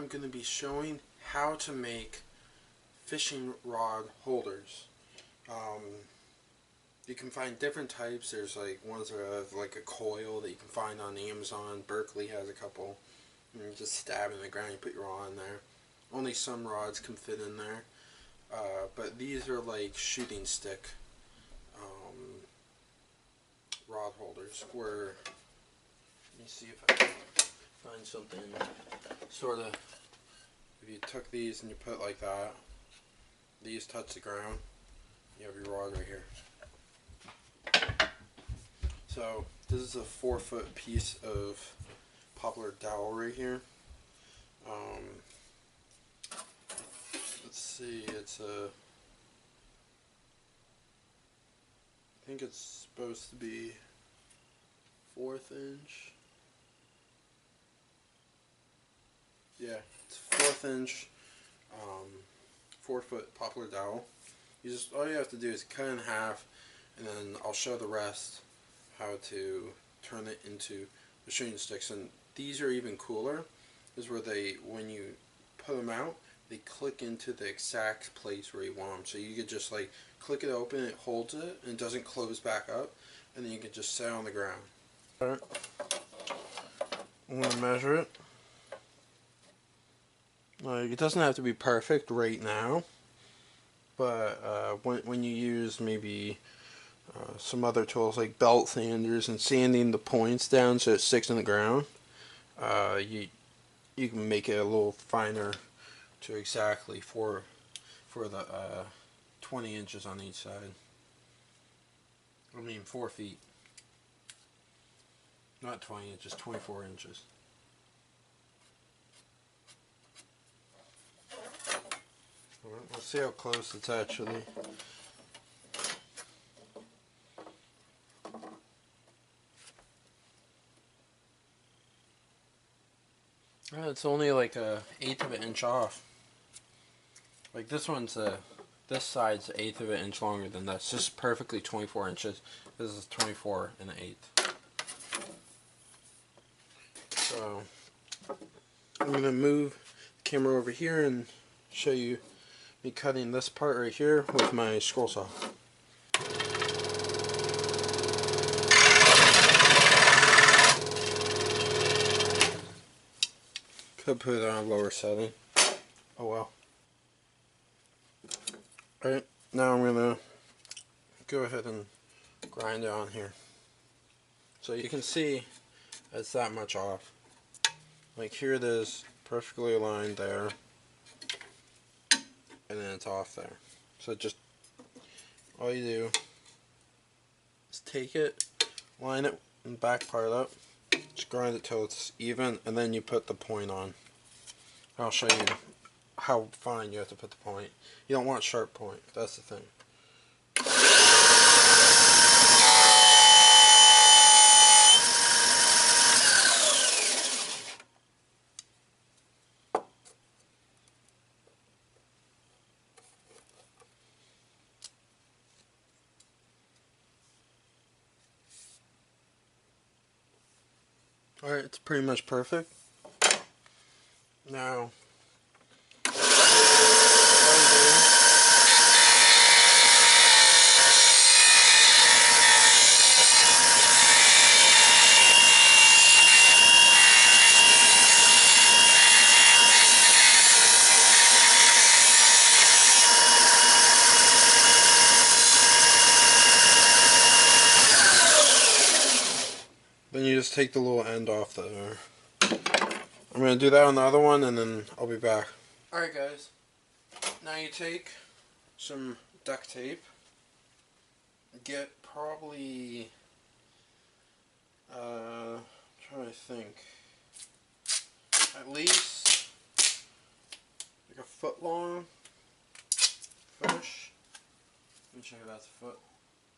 I'm going to be showing how to make fishing rod holders. You can find different types. There's like ones that have like a coil that you can find on Amazon. Berkeley has a couple. And you just stab in the ground, you put your rod in there. Only some rods can fit in there. But these are like shooting stick rod holders where, let me see if I can find something sort of, if you took these and you put it like that, these touch the ground, you have your rod right here. So this is a 4-foot piece of poplar dowel right here. Let's see, it's a, I think it's supposed to be 1/4 inch. Yeah, it's 1/4 inch, 4-foot poplar dowel. You just, all you have to do is cut it in half, and then I'll show the rest how to turn it into the shooting sticks. And these are even cooler, is where they, when you put them out, they click into the exact place where you want them. So you could just like click it open, it holds it, and it doesn't close back up, and then you can just set it on the ground. Alright, I'm going to measure it. Like, it doesn't have to be perfect right now, but when you use maybe some other tools like belt sanders and sanding the points down so it sticks in the ground, you can make it a little finer to exactly for the 20 inches on each side. I mean 4 feet. Not 20 inches, 24 inches. Alright, let's see how close it's actually. It's only like a 1/8 of an inch off. Like this one's this side's 1/8 of an inch longer than this. This is perfectly 24 inches. This is 24 1/8. So I'm gonna move the camera over here and show you me cutting this part right here with my scroll saw. Could put it on a lower setting. Oh well. Alright, now I'm gonna go ahead and grind it on here. So you can see it's that much off. Like here it is, perfectly aligned there, and then it's off there. So just, all you do is take it, line it in the back part up, just grind it till it's even, and then you put the point on. I'll show you how fine you have to put the point. You don't want sharp point, that's the thing. Alright, it's pretty much perfect. Now, then you just take the little end off there. I'm going to do that on the other one and then I'll be back. Alright guys, now you take some duct tape, get probably, I'm trying to think, at least like a foot long, footish. Let me check if that's a foot.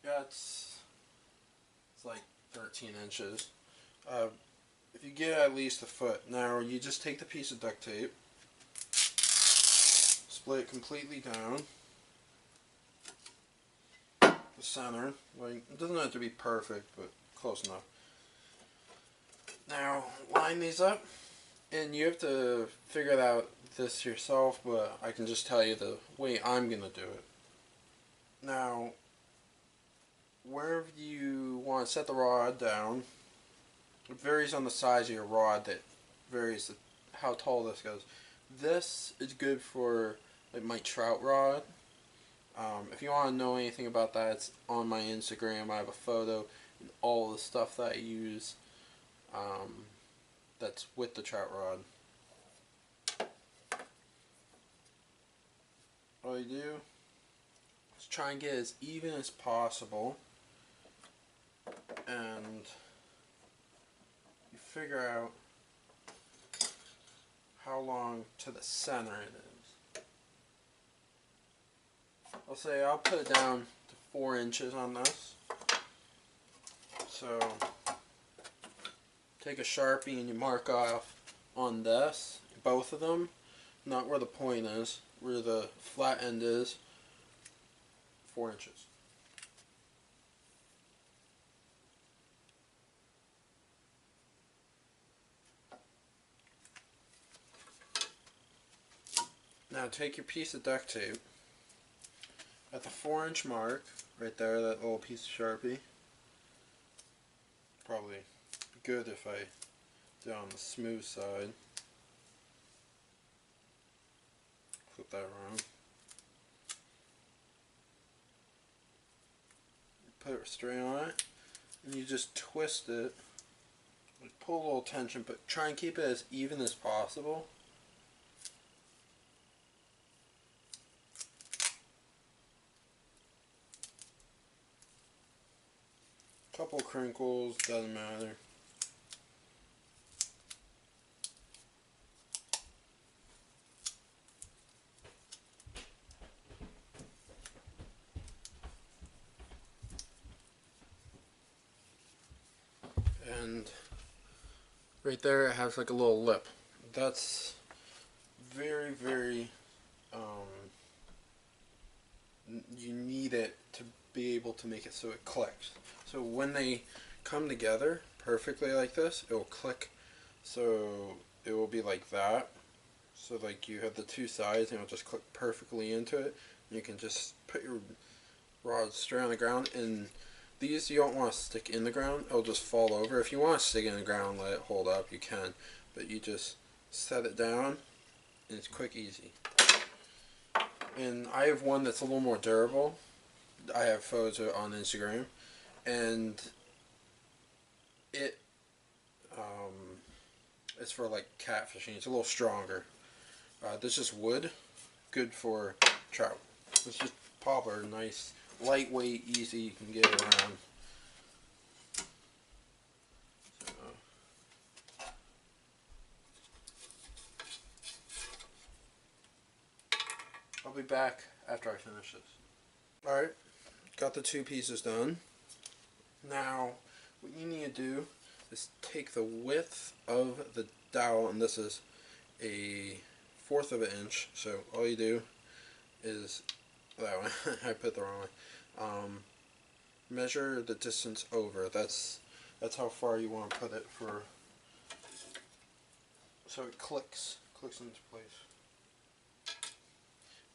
Yeah, it's like 13 inches. If you get at least a foot, now you just take the piece of duct tape, split it completely down the center. Like, it doesn't have to be perfect, but close enough. Now line these up And you have to figure out this yourself, but I can just tell you the way I'm going to do it. Now, wherever you want to set the rod down, it varies on the size of your rod that varies how tall this goes. This is good for like my trout rod. If you want to know anything about that, it's on my Instagram. I have a photo and all the stuff that I use that's with the trout rod. All you do is try and get as even as possible, and you figure out how long to the center it is. I'll say I'll put it down to 4 inches on this. So take a Sharpie and you mark off on this, both of them, not where the point is, where the flat end is, 4 inches. Now take your piece of duct tape at the 4-inch mark, right there, that little piece of Sharpie. Probably good if I do it on the smooth side. Flip that around. Put it straight on it, and you just twist it. Pull a little tension, but try and keep it as even as possible. Couple crinkles, doesn't matter. And right there it has like a little lip. That's very, very, you need it to be able to make it so it clicks. So when they come together perfectly like this, it will click. So it will be like that. So like you have the two sides and it'll just click perfectly into it. And you can just put your rod straight on the ground, and these you don't want to stick in the ground, it'll just fall over. If you want to stick it in the ground and let it hold up, you can, but you just set it down and it's quick, easy. And I have one that's a little more durable. I have photos of it on Instagram, and it's for like catfishing. It's a little stronger. This is wood, good for trout. It's just poplar, nice, lightweight, easy, you can get it around. So, I'll be back after I finish this. Alright, got the 2 pieces done. Now, what you need to do is take the width of the dowel, and this is a 1/4 of an inch, so all you do is, that one, I put the wrong way, measure the distance over, that's how far you want to put it for, so it clicks into place.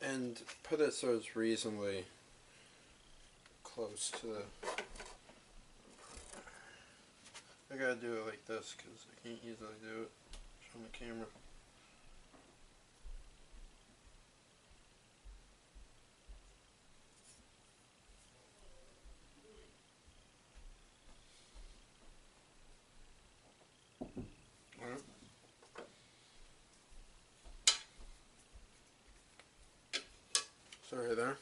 And put it so it's reasonably close to the, I gotta do it like this because I can't easily do it on the camera. Alright. So right there.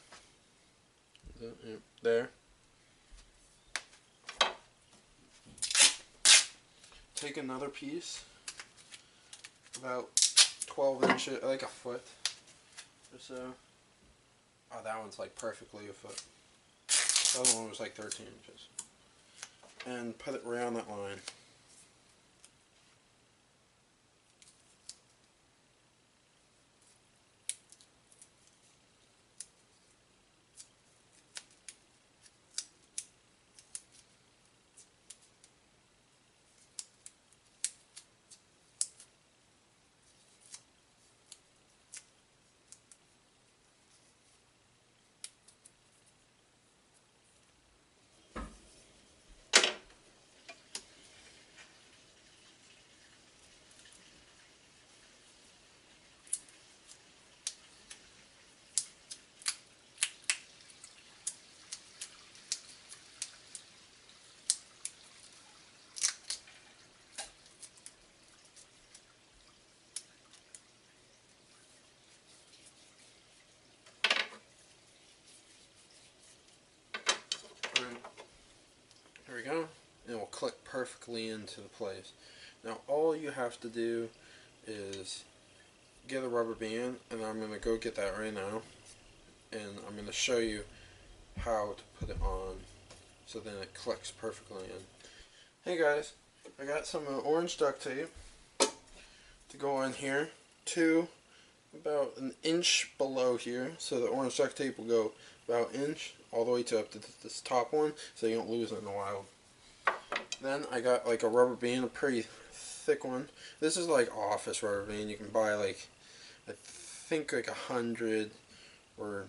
Yep, there. Take another piece, about 12 inches, like a foot or so. Oh, that one's like perfectly a foot. The other one was like 13 inches. And put it right on that line. click perfectly into the place. Now all you have to do is get a rubber band, and I'm going to go get that right now, and I'm going to show you how to put it on so then it clicks perfectly in. Hey guys, I got some orange duct tape to go on here to about an inch below here, so the orange duct tape will go about an inch all the way to up to this top one so you don't lose it in the wild. Then I got like a rubber band, a pretty thick one. This is like office rubber band. You can buy like, I think like 100 or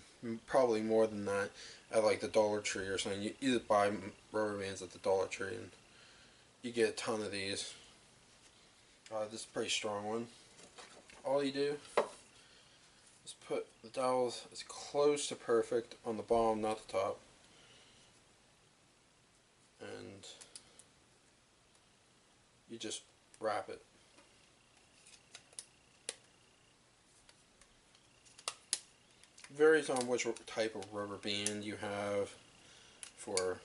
probably more than that at like the Dollar Tree or something. You either buy rubber bands at the Dollar Tree and you get a ton of these. This is a pretty strong one. All you do is put the dowels as close to perfect on the bottom, not the top. And you just wrap it. Varies on which type of rubber band you have for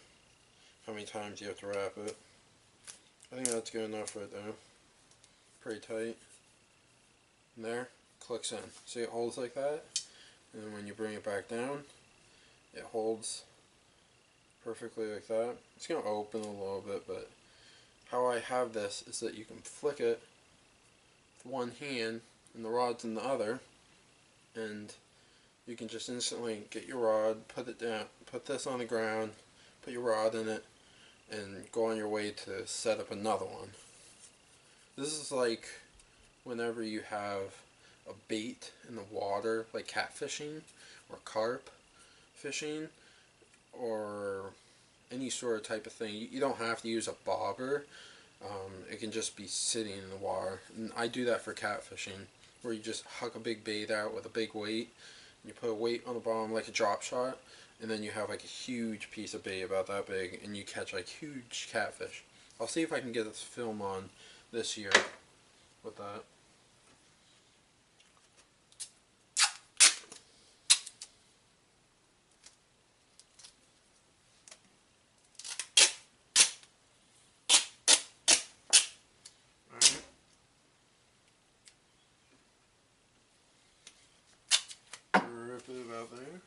how many times you have to wrap it. I think that's good enough right there. Pretty tight. And there, clicks in. See, it holds like that, and then when you bring it back down, it holds perfectly like that. It's going to open a little bit, but how I have this is that you can flick it with one hand and the rod's in the other, and you can just instantly get your rod, put it down, put this on the ground, put your rod in it, and go on your way to set up another one. This is like whenever you have a bait in the water, like catfishing or carp fishing or any sort of type of thing. You don't have to use a bobber. It can just be sitting in the water. And I do that for catfishing, where you just huck a big bait out with a big weight. You put a weight on the bottom like a drop shot, and then you have like a huge piece of bait about that big, and you catch like huge catfish. I'll see if I can get this film on this year with that. Alright. Rip it about there.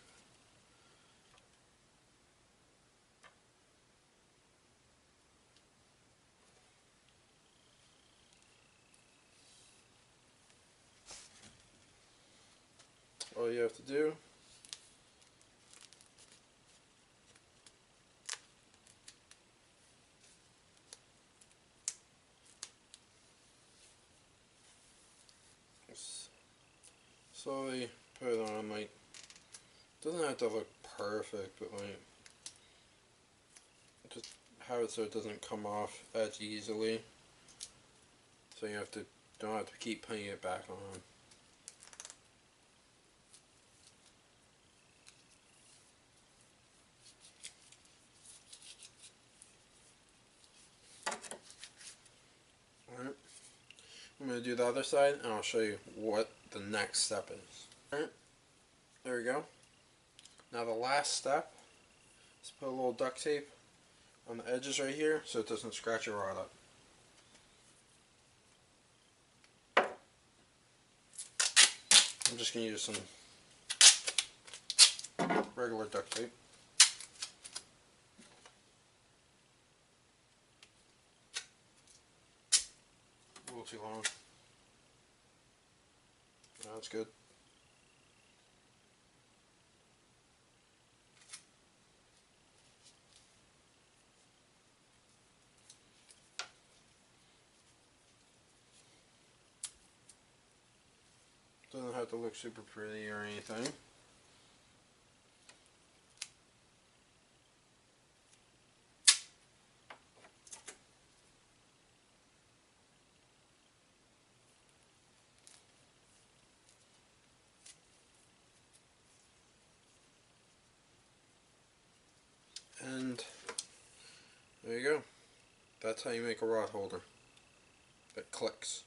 All you have to do is slowly put it on. Like, doesn't have to look perfect, but like just have it so it doesn't come off as easily. So you don't have to keep putting it back on. Alright, I'm going to do the other side and I'll show you what the next step is. Alright, there we go. Now the last step is put a little duct tape on the edges right here so it doesn't scratch your rod up. I'm just going to use some regular duct tape. A little too long. That's good. Doesn't have to look super pretty or anything. And there you go. That's how you make a rod holder that clicks.